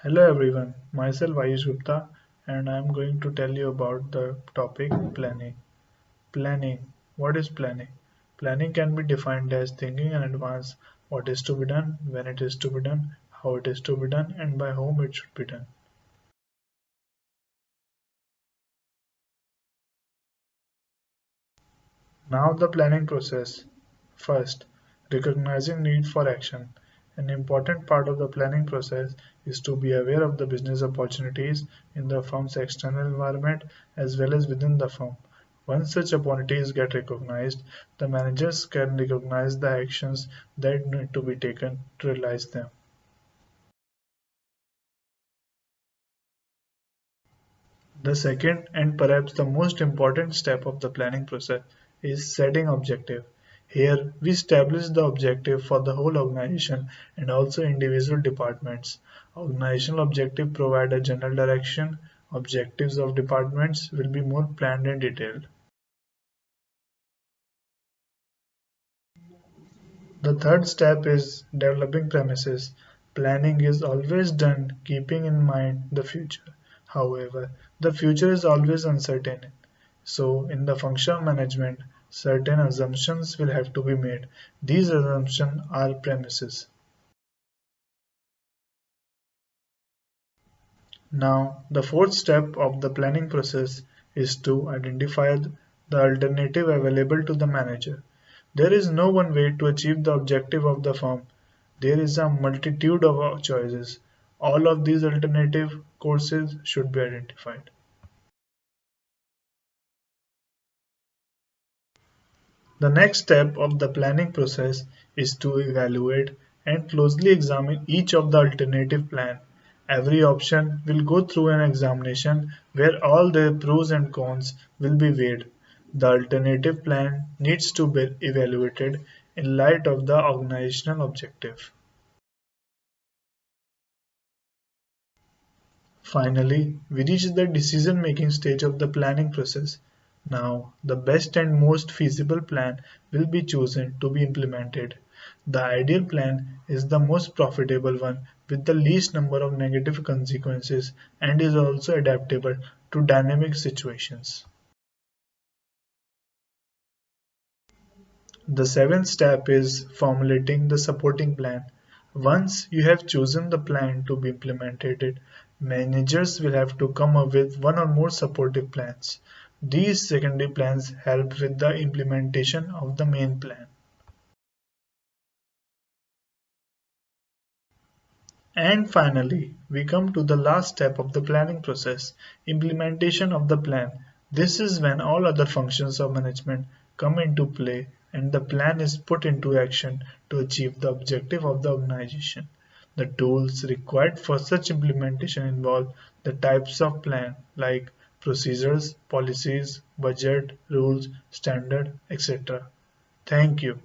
Hello everyone, myself Ayush Gupta and I am going to tell you about the topic planning. Planning. What is planning? Planning can be defined as thinking in advance what is to be done, when it is to be done, how it is to be done, and by whom it should be done. Now the planning process. First, recognizing need for action. An important part of the planning process is to be aware of the business opportunities in the firm's external environment as well as within the firm. Once such opportunities get recognized, the managers can recognize the actions that need to be taken to realize them. The second and perhaps the most important step of the planning process is setting objective. Here we establish the objective for the whole organization and also individual departments. Organizational objectives provide a general direction. Objectives of departments will be more planned and detailed. The third step is developing premises. Planning is always done keeping in mind the future. However, the future is always uncertain. So, in the functional management, certain assumptions will have to be made. These assumptions are premises. Now, the fourth step of the planning process is to identify the alternative available to the manager. There is no one way to achieve the objective of the firm. There is a multitude of choices. All of these alternative courses should be identified. The next step of the planning process is to evaluate and closely examine each of the alternative plan. Every option will go through an examination where all the pros and cons will be weighed. The alternative plan needs to be evaluated in light of the organizational objective. Finally, we reach the decision making stage of the planning process. Now, the best and most feasible plan will be chosen to be implemented. The ideal plan is the most profitable one with the least number of negative consequences and is also adaptable to dynamic situations. The seventh step is formulating the supporting plan. Once you have chosen the plan to be implemented, managers will have to come up with one or more supportive plans. These secondary plans help with the implementation of the main plan. And finally, we come to the last step of the planning process, implementation of the plan. This is when all other functions of management come into play and the plan is put into action to achieve the objective of the organization. The tools required for such implementation involve the types of plan like procedures, policies, budget, rules, standard, etc. Thank you.